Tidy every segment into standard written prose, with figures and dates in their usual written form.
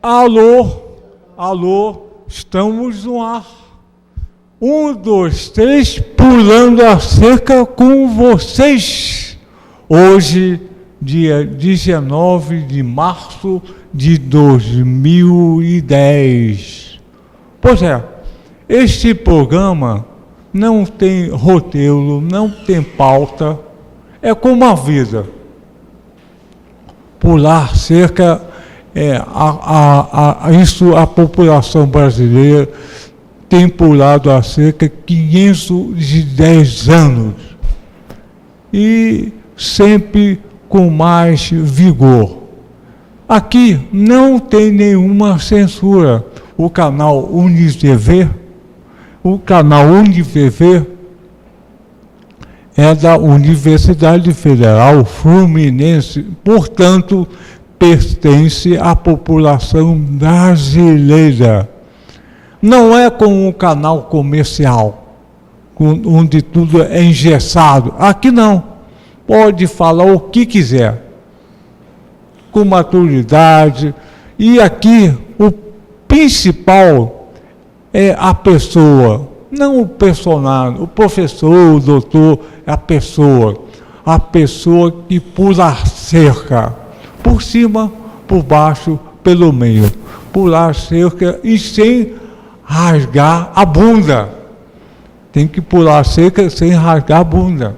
Alô, alô, estamos no ar. 1, 2, 3, pulando a cerca com vocês. Hoje, dia 19 de março de 2010. Pois é, este programa não tem roteiro, não tem pauta, é como a vida. Pular cerca, isso a população brasileira tem pulado a cerca de 510 anos. E sempre com mais vigor. Aqui não tem nenhuma censura. O canal UniTV, é da Universidade Federal Fluminense, portanto, pertence à população brasileira. Não é como um canal comercial, onde tudo é engessado. Aqui não. Pode falar o que quiser, com maturidade. E aqui o principal é a pessoa, não o personagem, o professor, o doutor, é a pessoa que pula a cerca, por cima, por baixo, pelo meio, pular a cerca e sem rasgar a bunda. Tem que pular a cerca sem rasgar a bunda.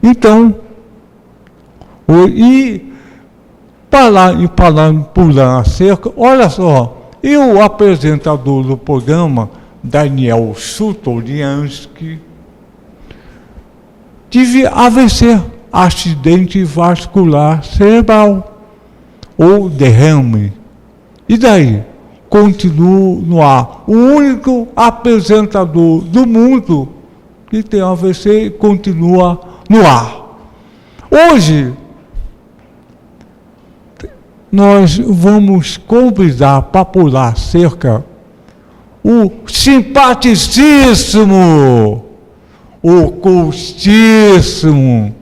Então, pular a cerca, olha só, o apresentador do programa, Daniel Sutoliansky, tive AVC, acidente vascular cerebral, ou derrame. E daí? Continuo no ar. O único apresentador do mundo que tem AVC e continua no ar. Hoje, nós vamos convidar para pular cerca o simpaticíssimo, o cultíssimo,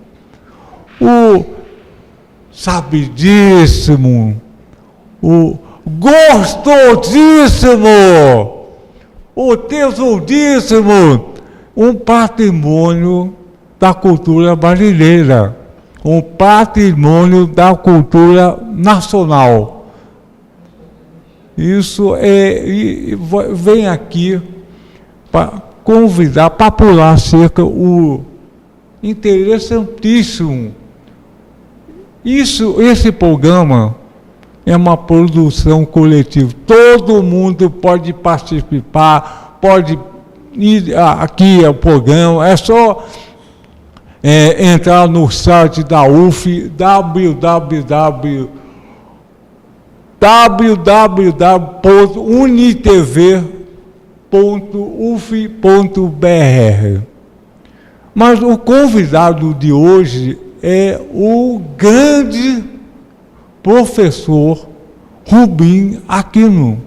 o sabidíssimo, o gostosíssimo, o tesoudíssimo, um patrimônio da cultura brasileira, um patrimônio da cultura nacional. Isso vem aqui para convidar, para pular cerca, o interessantíssimo. Esse programa é uma produção coletiva. Todo mundo pode participar, pode ir aqui ao programa, é só entrar no site da UF, www.unitv.uf.br. Mas o convidado de hoje é o grande professor Rubim Aquino.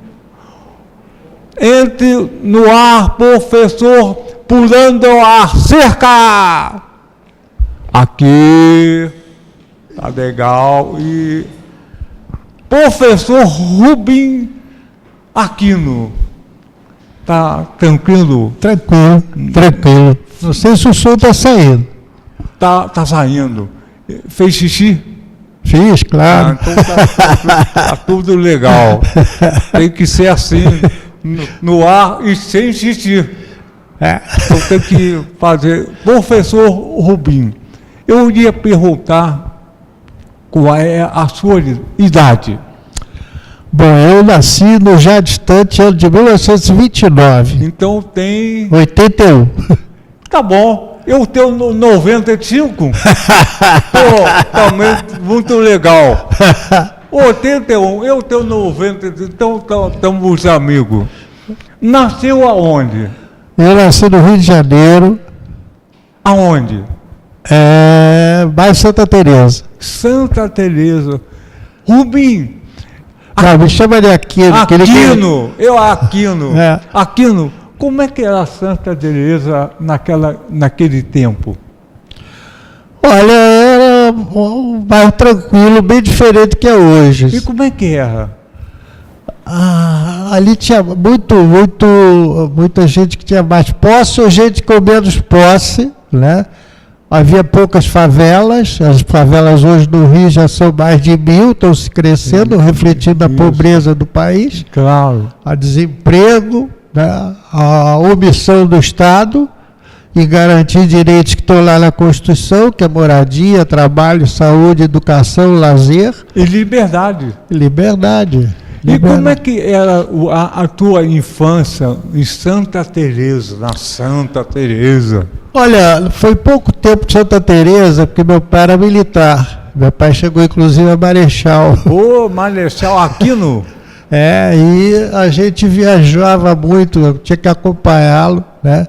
Entre no ar, professor, pulando a cerca! Aqui, tá legal. E professor Rubim Aquino, tá tranquilo? Tranquilo. Não sei se o som está saindo. Tá saindo. Fez xixi? Fiz, claro. Então tá tudo legal. Tem que ser assim, no ar e sem xixi. Então tem que fazer. Professor Rubim, eu iria perguntar qual é a sua idade. Bom, eu nasci no já distante ano de 1929. Então tem... 81. Tá bom. Eu tenho 95. Pô, também muito legal. 81, eu tenho 90, então estamos amigos. Nasceu aonde? Eu nasci no Rio de Janeiro. Aonde? Bairro Santa Teresa. Santa Teresa. Rubim. Não, me chama de Aquino. Aquino. Aquino. É. Aquino, como é que era Santa Teresa naquele tempo? Olha, era um bairro tranquilo, bem diferente do que é hoje. E como é que era? Ali tinha muita gente que tinha mais posse ou gente com menos posse, né? Havia poucas favelas, as favelas hoje no Rio já são mais de 1.000, estão se crescendo, refletindo a pobreza do país, Claro. a desemprego, né? A omissão do Estado em garantir direitos que estão lá na Constituição, que é moradia, trabalho, saúde, educação, lazer. E liberdade. Liberdade. E como é que era a tua infância em Santa Teresa, na Santa Teresa? Olha, foi pouco tempo de Santa Teresa, porque meu pai era militar. Meu pai chegou inclusive a marechal. Ô, Marechal Aquino? E a gente viajava muito, eu tinha que acompanhá-lo, né?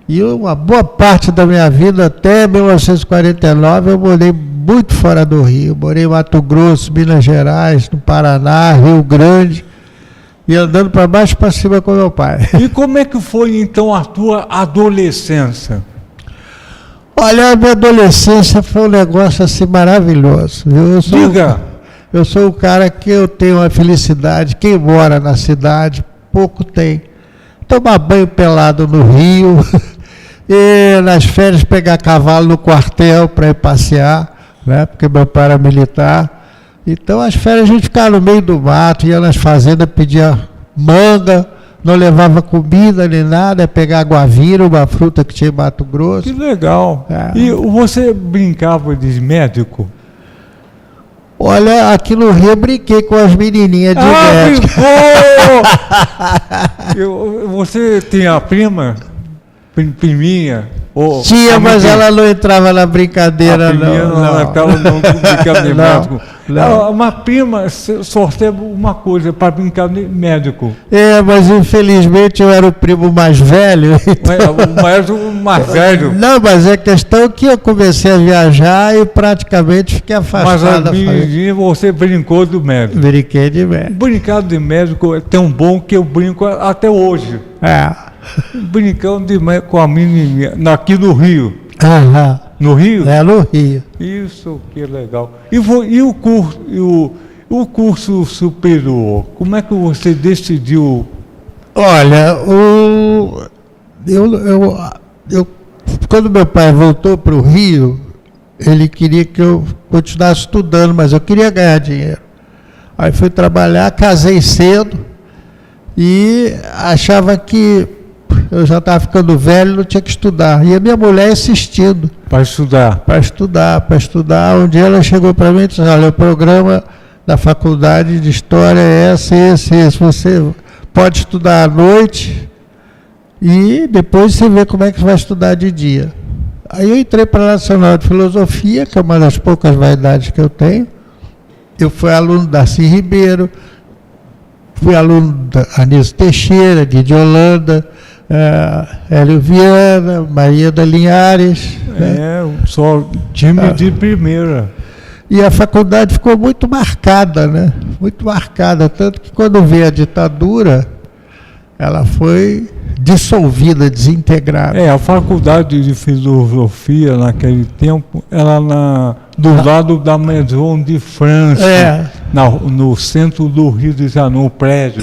E uma boa parte da minha vida, até 1949, eu morei muito fora do Rio. Morei em Mato Grosso, Minas Gerais, no Paraná, Rio Grande, e andando para baixo e para cima com meu pai. E como é que foi então a tua adolescência? Olha, a minha adolescência foi um negócio assim maravilhoso. Diga! Eu sou um cara que eu tenho uma felicidade. Quem mora na cidade, pouco tem. Tomar banho pelado no Rio, e nas férias pegar cavalo no quartel para ir passear, né? Porque meu pai era militar. Então as férias a gente ficava no meio do mato, ia nas fazendas, pedia manga, não levava comida nem nada, ia pegar guavira, uma fruta que tinha em Mato Grosso. Que legal! E você brincava de médico? Olha, aqui no Rio eu brinquei com as menininhas de médico. Você tem a prima? Priminha? Tinha, mas ela não entrava na brincadeira, não. Ela estava não brincando de médico. Não. Uma prima só serve uma coisa para brincar de médico. Mas infelizmente eu era o primo mais velho. O mais velho. Não, mas é questão que eu comecei a viajar e praticamente fiquei afastado. Mas você brincou do médico. Brinquei de médico. Brincar de médico é tão bom que eu brinco até hoje. Brincando com a menininha, aqui no Rio. No Rio? No Rio. Isso, que legal. E o curso superior, como é que você decidiu? Olha, quando meu pai voltou para o Rio, ele queria que eu continuasse estudando, mas eu queria ganhar dinheiro. Aí fui trabalhar, casei cedo e achava que eu já estava ficando velho, não tinha que estudar. E a minha mulher insistindo. Para estudar? Para estudar. Um dia ela chegou para mim e disse: olha, o programa da faculdade de História é esse. Você pode estudar à noite e depois você vê como é que você vai estudar de dia. Aí eu entrei para a Nacional de Filosofia, que é uma das poucas vaidades que eu tenho. Eu fui aluno da Darcy Ribeiro, fui aluno da Anísio Teixeira, de Holanda, Hélio Viana, Maria da Linhares. Só time de primeira. E a faculdade ficou muito marcada, né? Muito marcada, tanto que quando veio a ditadura, ela foi dissolvida, desintegrada. A faculdade de filosofia naquele tempo, ela do lado da Maison de França, no centro do Rio de Janeiro, no prédio.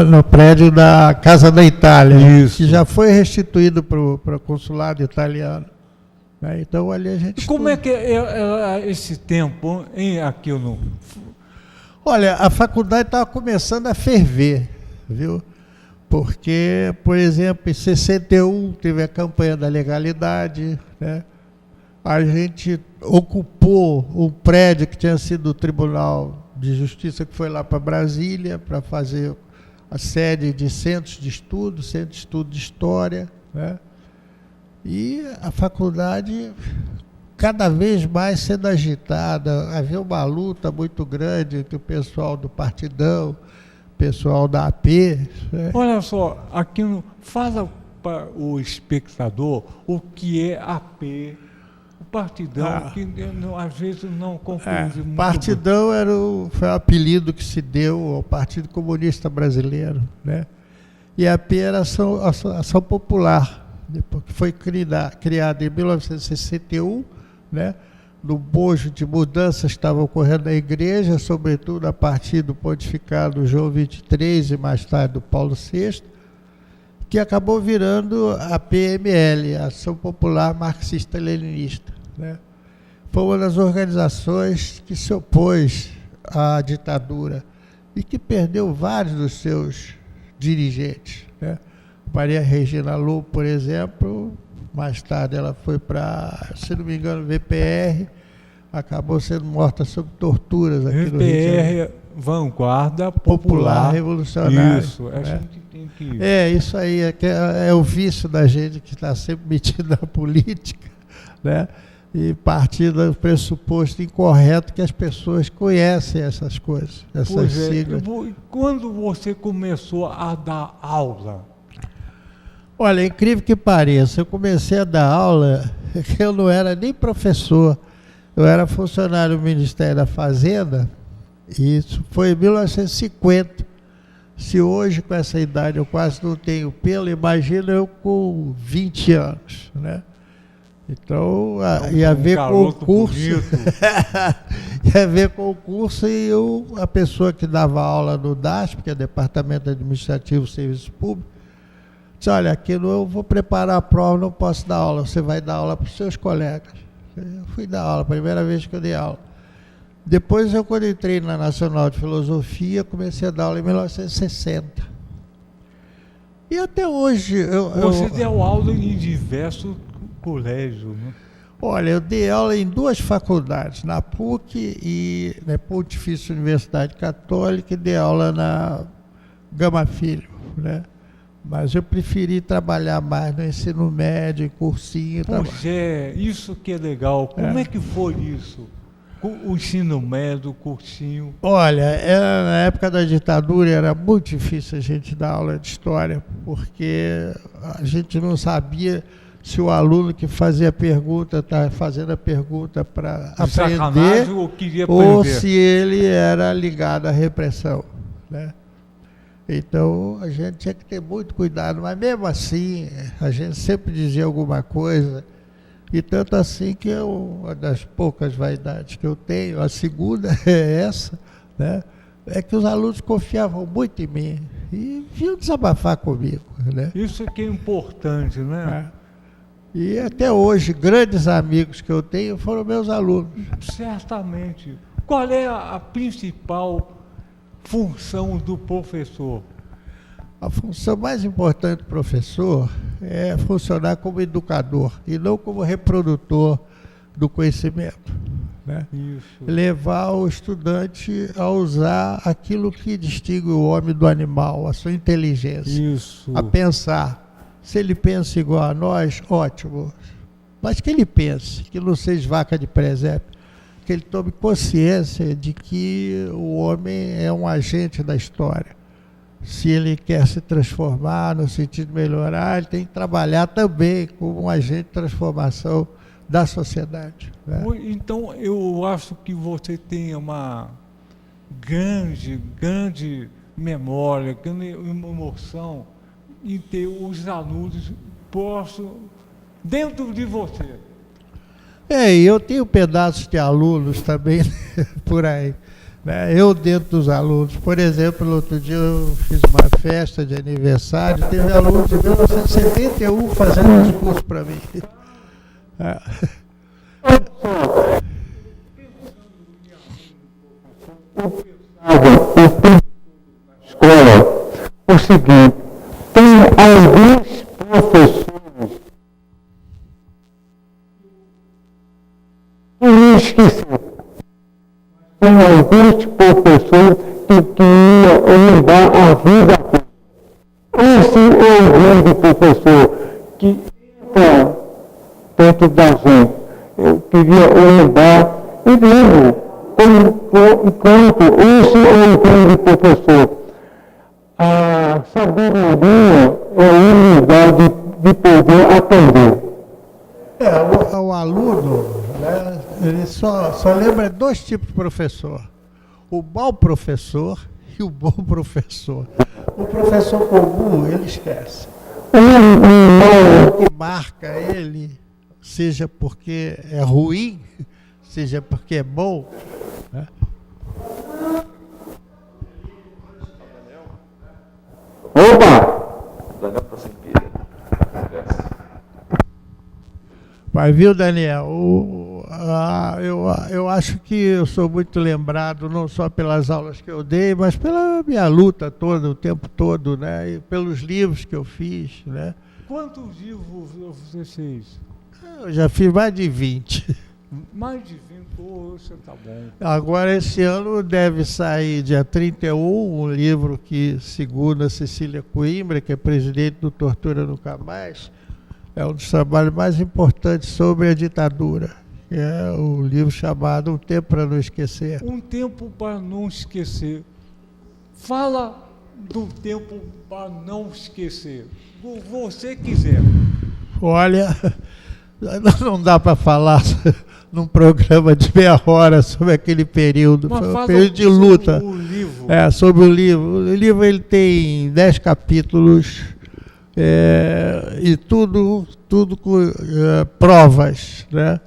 No prédio da Casa da Itália, isso, que já foi restituído para o consulado italiano. Então ali a gente... Como é que é esse tempo aqui no... Olha, a faculdade estava começando a ferver, viu? Porque, por exemplo, em 61 teve a campanha da legalidade, né? A gente ocupou um prédio que tinha sido o Tribunal de Justiça, que foi lá para Brasília, para fazer a sede de centro de estudo de História, né? E a faculdade cada vez mais sendo agitada, havia uma luta muito grande entre o pessoal do Partidão, pessoal da AP. Olha só, aqui fala para o espectador o que é AP, o Partidão, que às vezes não confunde muito. Partidão foi o apelido que se deu ao Partido Comunista Brasileiro, né? E a AP era a Ação Popular, que foi criada em 1961, né? no bojo de mudanças que estavam ocorrendo na igreja, sobretudo a partir do pontificado João XXIII e mais tarde do Paulo VI, que acabou virando a PML, a Ação Popular Marxista-Leninista, né? Foi uma das organizações que se opôs à ditadura e que perdeu vários dos seus dirigentes, né? Maria Regina Lobo, por exemplo, mais tarde ela foi para, se não me engano, VPR, acabou sendo morta sob torturas aqui no Rio de Janeiro. VPR, Vanguarda Popular Revolucionária. Isso, a gente tem que... Isso aí, é o vício da gente que está sempre metido na política, né? E partir do pressuposto incorreto que as pessoas conhecem essas coisas, essas siglas. Quando você começou a dar aula? Olha, incrível que pareça, eu comecei a dar aula, eu não era nem professor, eu era funcionário do Ministério da Fazenda, e isso foi em 1950. Se hoje, com essa idade, eu quase não tenho pelo, imagina eu com 20 anos, né? Então, ia ver concurso, ia ver concurso e a pessoa que dava aula no DASP, que é Departamento Administrativo e Serviço Público, disse, olha, aqui eu vou preparar a prova, não posso dar aula, você vai dar aula para os seus colegas. Eu fui dar aula, primeira vez que eu dei aula. Depois, quando entrei na Nacional de Filosofia, comecei a dar aula em 1960. E até hoje... Você deu aula em diversos colégios, né? Olha, eu dei aula em 2 faculdades, na PUC e na Pontifícia Universidade Católica, e dei aula na Gama Filho, né? Mas eu preferi trabalhar mais no ensino médio, em cursinho. Pois isso que é legal. Como é que foi isso? O ensino médio, o cursinho? Olha, na época da ditadura era muito difícil a gente dar aula de história, porque a gente não sabia se o aluno que fazia a pergunta está fazendo a pergunta para aprender ou se ele era ligado à repressão, né? Então, a gente tinha que ter muito cuidado, mas mesmo assim, a gente sempre dizia alguma coisa, e tanto assim que uma das poucas vaidades que eu tenho, a segunda é essa, né? É que os alunos confiavam muito em mim e vinham desabafar comigo, né? Isso que é importante, né? E até hoje, grandes amigos que eu tenho foram meus alunos. Certamente. Qual é a principal função do professor? A função mais importante do professor é funcionar como educador e não como reprodutor do conhecimento, né? Isso. Levar o estudante a usar aquilo que distingue o homem do animal, a sua inteligência. Isso. A pensar. Se ele pensa igual a nós, ótimo. Mas que ele pense, que não seja vaca de presépio, que ele tome consciência de que o homem é um agente da história. Se ele quer se transformar no sentido de melhorar, ele tem que trabalhar também como um agente de transformação da sociedade, né? Então, eu acho que você tem uma grande memória, grande emoção em ter os alunos próximos dentro de você. E eu tenho pedaços de alunos também por aí, né? Eu dentro dos alunos, por exemplo, no outro dia eu fiz uma festa de aniversário, teve alunos de 1971 fazendo um discurso para mim. Escola, o seguinte, tem alguns professores não esqueci. Tem alguns professores que queriam mudar a vida. Esse é o grande professor que entra dentro da gente. Eu queria mudar e digo, enquanto esse é o grande professor. A sabedoria é a humildade de poder aprender. O aluno, né, ele só lembra 2 tipos de professor. O mau professor e o bom professor. O professor comum, ele esquece. O que marca ele, seja porque é ruim, seja porque é bom, né? Opa! Daniel está sem pilha. Mas viu, Daniel, eu acho que eu sou muito lembrado não só pelas aulas que eu dei, mas pela minha luta toda, o tempo todo, né? E pelos livros que eu fiz, né? Quantos livros você fez? Eu já fiz mais de 20. Mais de 20, você tá bom. Agora, esse ano deve sair, dia 31, um livro que, segundo a Cecília Coimbra, que é presidente do Tortura Nunca Mais, é um dos trabalhos mais importantes sobre a ditadura. É o livro chamado Um Tempo para Não Esquecer. Um Tempo para Não Esquecer. Fala do Tempo para Não Esquecer. O que você quiser. Olha, não dá para falar num programa de meia hora sobre aquele período. Mas foi um fala período de luta. sobre o livro. Sobre o livro. O livro ele tem 10 capítulos. E tudo com provas, né?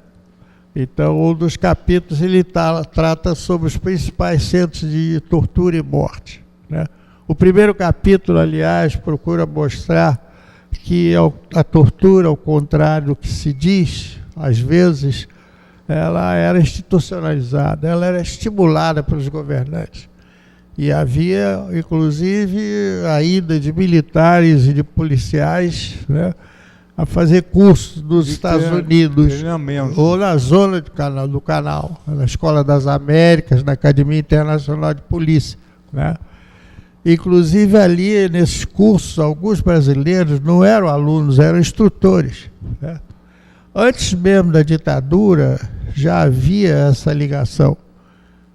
Então, um dos capítulos ele trata sobre os principais centros de tortura e morte, né? O primeiro capítulo, aliás, procura mostrar que a tortura, ao contrário do que se diz, às vezes, ela era institucionalizada, ela era estimulada pelos governantes. E havia, inclusive, a ida de militares e de policiais, né, a fazer cursos nos Estados Unidos, ou na zona do canal, na Escola das Américas, na Academia Internacional de Polícia, né? Inclusive, ali, nesses cursos, alguns brasileiros não eram alunos, eram instrutores, né? Antes mesmo da ditadura, já havia essa ligação,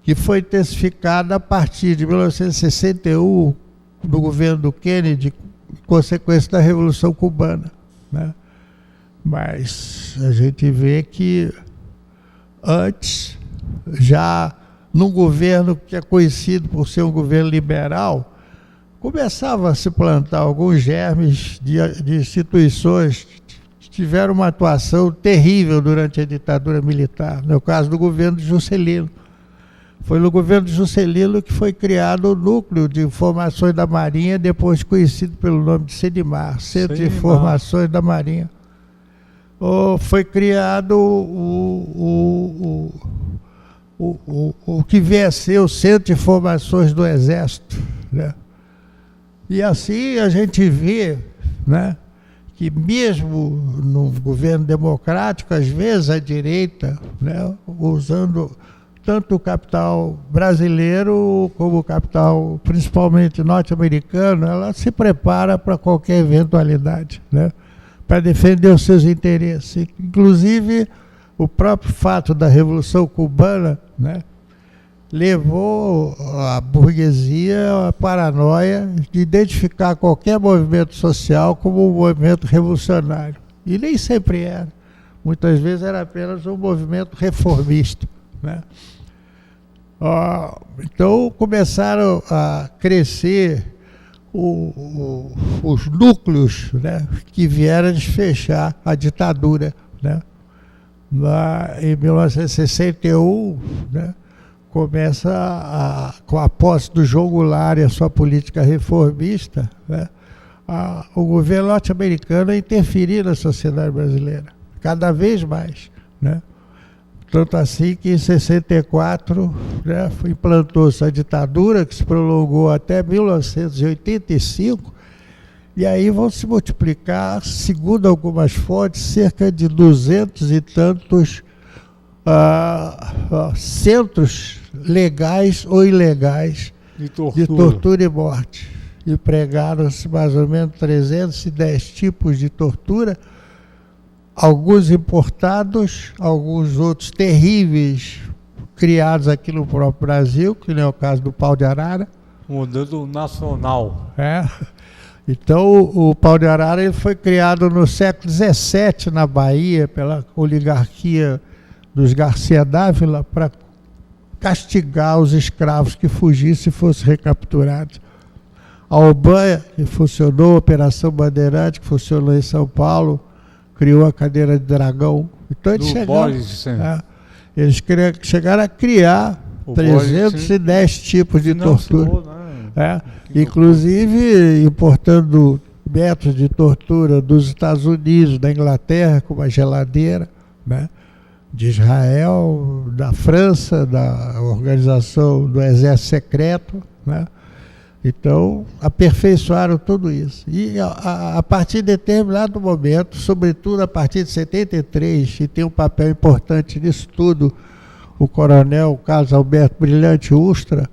que foi intensificada a partir de 1961, do governo do Kennedy, consequência da Revolução Cubana, né? Mas a gente vê que antes, já num governo que é conhecido por ser um governo liberal, começava a se plantar alguns germes de instituições que tiveram uma atuação terrível durante a ditadura militar, no caso do governo de Juscelino. Foi no governo de Juscelino que foi criado o Núcleo de Informações da Marinha, depois conhecido pelo nome de CENIMAR, Centro de Informações da Marinha. Foi criado o que vem a ser o Centro de Informações do Exército, né? E assim a gente vê, né, que mesmo no governo democrático, às vezes a direita, né, usando tanto o capital brasileiro como o capital principalmente norte-americano, ela se prepara para qualquer eventualidade, né, para defender os seus interesses. Inclusive, o próprio fato da Revolução Cubana, né, levou a burguesia à paranoia de identificar qualquer movimento social como um movimento revolucionário. E nem sempre era. Muitas vezes era apenas um movimento reformista, né? Então começaram a crescer os núcleos, né, que vieram desfechar a ditadura, né? Em 1961, né, começa com a posse do João Goulart e a sua política reformista, né, o governo norte-americano a interferir na sociedade brasileira, cada vez mais, né? Tanto assim que em 64, né, implantou-se a ditadura, que se prolongou até 1985, e aí vão se multiplicar, segundo algumas fontes, cerca de 200 e tantos centros legais ou ilegais de tortura e morte. Empregaram-se mais ou menos 310 tipos de tortura, alguns importados, alguns outros terríveis, criados aqui no próprio Brasil, que não é o caso do pau de arara. Modelo nacional. Então, o pau de arara ele foi criado no século XVII na Bahia, pela oligarquia dos Garcia Dávila, para castigar os escravos que fugissem e fossem recapturados. A OBAN, que funcionou, a Operação Bandeirante, que funcionou em São Paulo, criou a cadeira de dragão. Então, Eles chegaram a criar 310 tipos de tortura. Né? Inclusive importando métodos de tortura dos Estados Unidos, da Inglaterra, como a geladeira, né? De Israel, da França, da organização do Exército Secreto, né? Então, aperfeiçoaram tudo isso. E a partir de determinado momento, sobretudo a partir de 73, e tem um papel importante nisso tudo, o coronel Carlos Alberto Brilhante Ustra,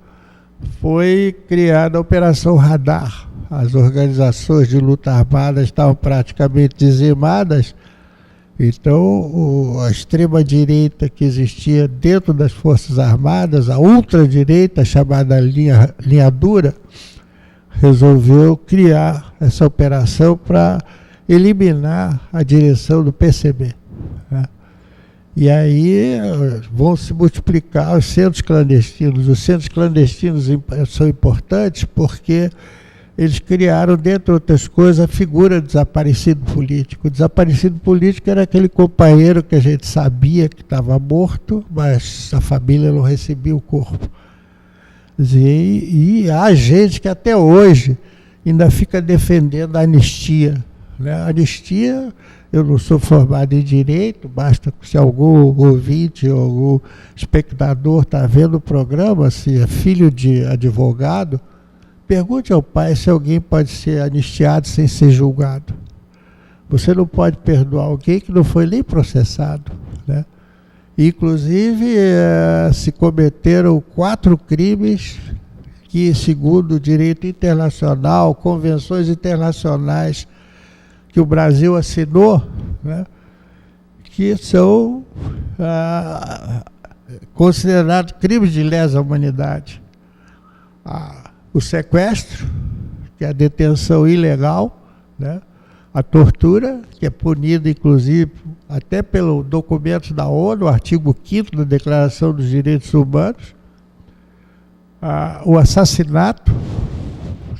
foi criada a Operação Radar. As organizações de luta armada estavam praticamente dizimadas, então a extrema-direita que existia dentro das Forças Armadas, a ultradireita, chamada linha dura, resolveu criar essa operação para eliminar a direção do PCB. Né? E aí vão se multiplicar os centros clandestinos. Os centros clandestinos são importantes porque eles criaram, dentre outras coisas, a figura do desaparecido político. O desaparecido político era aquele companheiro que a gente sabia que estava morto, mas a família não recebia o corpo. E há gente que até hoje ainda fica defendendo a anistia. Né? A anistia, eu não sou formado em direito, basta se algum ouvinte ou algum espectador está vendo o programa, se é filho de advogado, pergunte ao pai se alguém pode ser anistiado sem ser julgado. Você não pode perdoar alguém que não foi nem processado. Né? Inclusive, se cometeram 4 crimes que, segundo o direito internacional, convenções internacionais que o Brasil assinou, né, que são considerados crimes de lesa humanidade. O sequestro, que é a detenção ilegal, né? A tortura, que é punida, inclusive, até pelo documento da ONU, o artigo 5º da Declaração dos Direitos Humanos, o assassinato,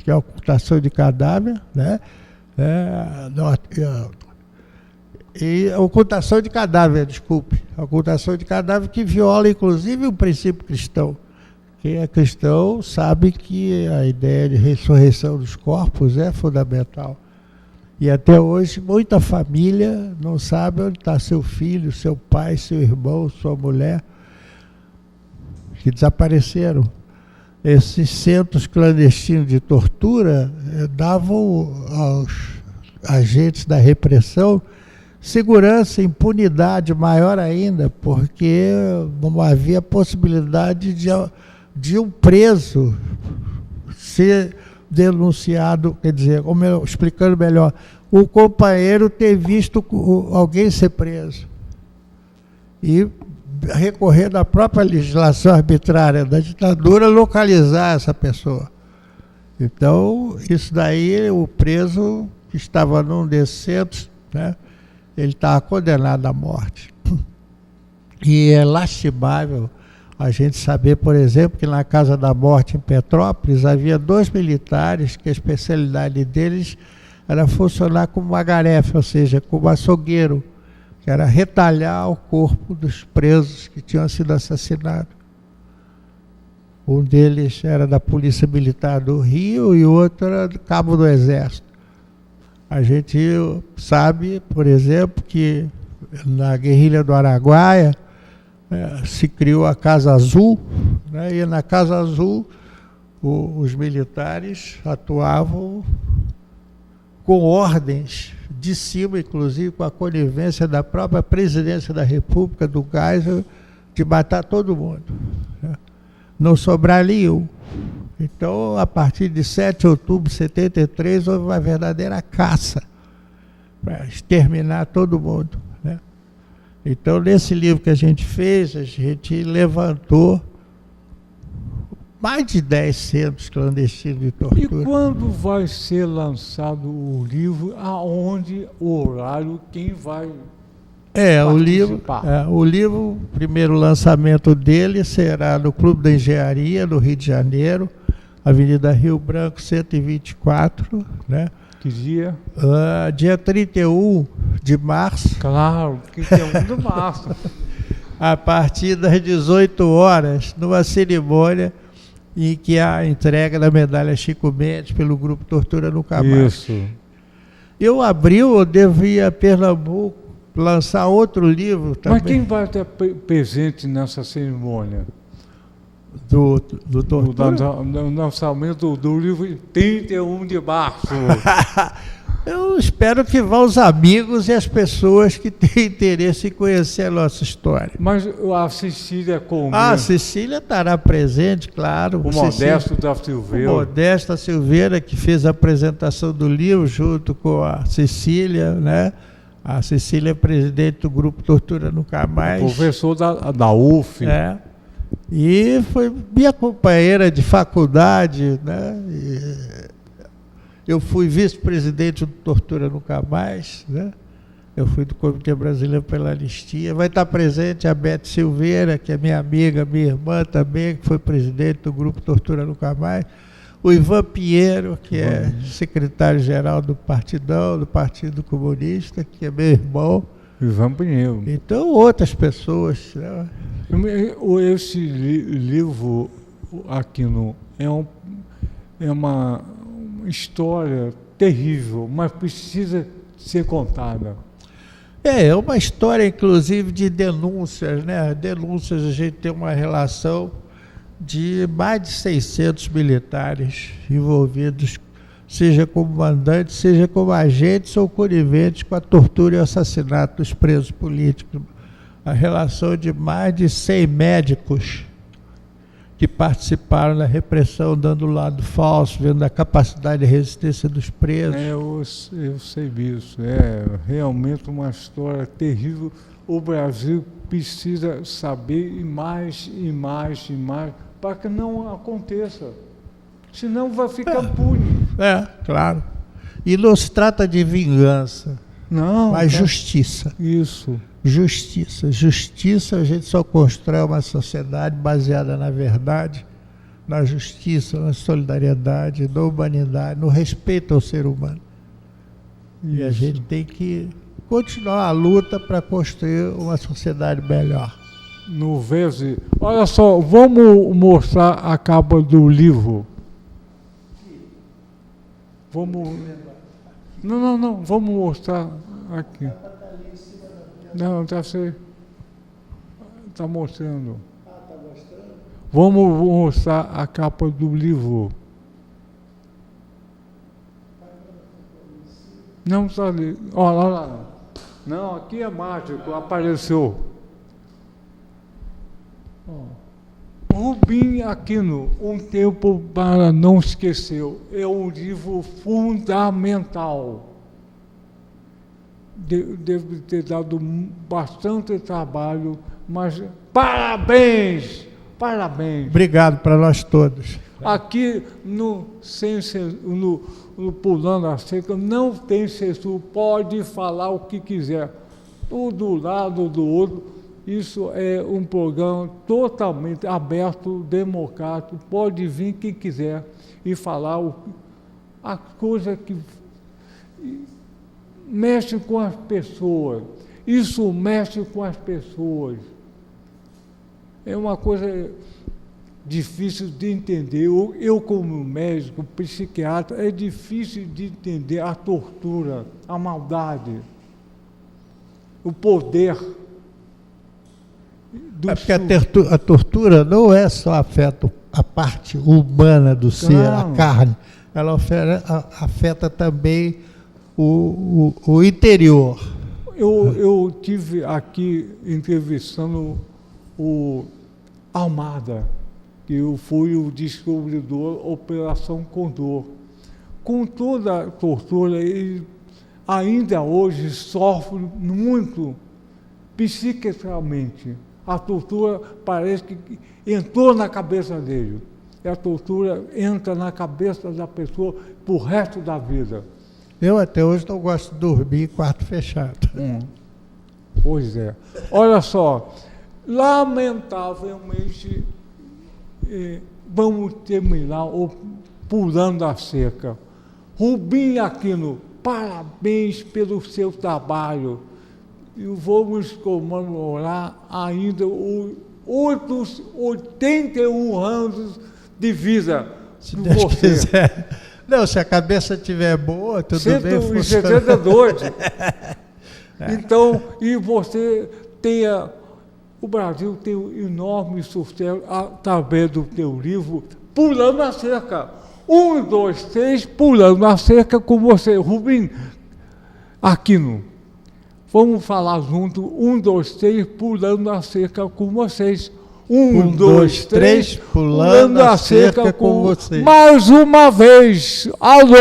que é a ocultação de cadáver, né? E a ocultação de cadáver, desculpe, a ocultação de cadáver que viola, inclusive, o princípio cristão. Quem é cristão sabe que a ideia de ressurreição dos corpos é fundamental. E até hoje muita família não sabe onde está seu filho, seu pai, seu irmão, sua mulher, que desapareceram. Esses centros clandestinos de tortura davam aos agentes da repressão segurança, impunidade maior ainda, porque não havia possibilidade de um preso ser denunciado, quer dizer, explicando melhor, o companheiro ter visto alguém ser preso e recorrer à própria legislação arbitrária da ditadura, localizar essa pessoa. Então, isso daí, o preso que estava num desses centros, né, ele estava condenado à morte. E é lastimável a gente saber, por exemplo, que na Casa da Morte em Petrópolis havia 2 militares que a especialidade deles era funcionar como magarefe, ou seja, como açougueiro, que era retalhar o corpo dos presos que tinham sido assassinados. Um deles era da Polícia Militar do Rio e o outro era do Cabo do Exército. A gente sabe, por exemplo, que na guerrilha do Araguaia se criou a Casa Azul, né, e na Casa Azul os militares atuavam com ordens de cima, inclusive com a conivência da própria presidência da República, do Geisel, de matar todo mundo. Né? Não sobrar nenhum. Então, a partir de 7 de outubro de 73, houve uma verdadeira caça para exterminar todo mundo. Né? Então, nesse livro que a gente fez, a gente levantou mais de 10 centros clandestinos de tortura. E quando vai ser lançado o livro? Aonde, o horário, quem vai participar? O livro, o primeiro lançamento dele será no Clube da Engenharia, no Rio de Janeiro, Avenida Rio Branco, 124, né? Que dia? Dia 31 de março. Claro, 31 de março. a partir das 18 horas, numa cerimônia em que há a entrega da medalha Chico Mendes pelo Grupo Tortura Nunca Mais. Isso. Eu devo ir a Pernambuco lançar outro livro também. Mas quem vai estar presente nessa cerimônia? Do Tortura? No lançamento do livro 31 de março. Eu espero que vá os amigos e as pessoas que têm interesse em conhecer a nossa história. Mas a Cecília como? A Cecília estará presente, claro. O Modesto da Silveira. O Modesto da Silveira, que fez a apresentação do livro junto com a Cecília, né? A Cecília é presidente do Grupo Tortura Nunca Mais. Professor da UF. É. E foi minha companheira de faculdade, né? Eu fui vice-presidente do Tortura Nunca Mais, né? Eu fui do Comitê Brasileiro pela Anistia. Vai estar presente a Beth Silveira, que é minha amiga, minha irmã também, que foi presidente do Grupo Tortura Nunca Mais. O Ivan Pinheiro, que é secretário-geral do Partidão, do Partido Comunista, que é meu irmão. Ivan Pinheiro. Então, outras pessoas, né? Esse livro aqui é uma história terrível, mas precisa ser contada. É uma história, inclusive, de denúncias, né? Denúncias, a gente tem uma relação de mais de 600 militares envolvidos, seja como mandantes, seja como agentes ou coniventes com a tortura e o assassinato dos presos políticos. A relação de mais de 100 médicos que participaram da repressão, dando o lado falso, vendo a capacidade de resistência dos presos. Eu sei disso. É realmente uma história terrível. O Brasil precisa saber e mais, para que não aconteça. Senão vai ficar pune. Claro. E não se trata de vingança, mas justiça. Isso. Justiça, a gente só constrói uma sociedade baseada na verdade, na justiça, na solidariedade, na humanidade, no respeito ao ser humano. E a gente tem que continuar a luta para construir uma sociedade melhor. No Vese, olha só, vamos mostrar a capa do livro. Não, vamos mostrar aqui. Não, está mostrando. Está mostrando? Vamos mostrar a capa do livro. Não está ali. Olha lá. Não, aqui é mágico, apareceu. Rubem Aquino, Um Tempo para Não Esquecer, é um livro fundamental. Deve ter dado bastante trabalho, mas parabéns! Obrigado para nós todos. Aqui no Pulando a Cerca não tem censura, pode falar o que quiser, um do lado do outro. Isso é um programa totalmente aberto, democrático, pode vir quem quiser e falar a coisa que mexe com as pessoas. Isso mexe com as pessoas. É uma coisa difícil de entender. Eu como médico, psiquiatra, é difícil de entender a tortura, a maldade, o poder. Porque a tortura não é só afeta a parte humana do ser, a carne, ela afeta também o interior. Eu tive aqui entrevistando o Almada, que eu fui o descobridor Operação Condor. Com toda a tortura, ele ainda hoje sofre muito psiquicamente. A tortura parece que entrou na cabeça dele. E a tortura entra na cabeça da pessoa pro resto da vida. Eu até hoje não gosto de dormir em quarto fechado. Pois é. Olha só, lamentavelmente, vamos terminar Pulando a Cerca. Rubem Aquino, parabéns pelo seu trabalho. e vamos comemorar ainda os outros 81 anos de vida. Se Deus quiser. Não, se a cabeça estiver boa, tudo bem. 172. Então, e você tenha... O Brasil tem um enorme sucesso através do teu livro, Pulando a Cerca. 1, 2, 3, Pulando a Cerca com você, Rubem Aquino. Vamos falar junto. 1, 2, 3, Pulando a Cerca com vocês. 1, 2, 3, Pulando a Cerca com vocês. Mais uma vez. Alô!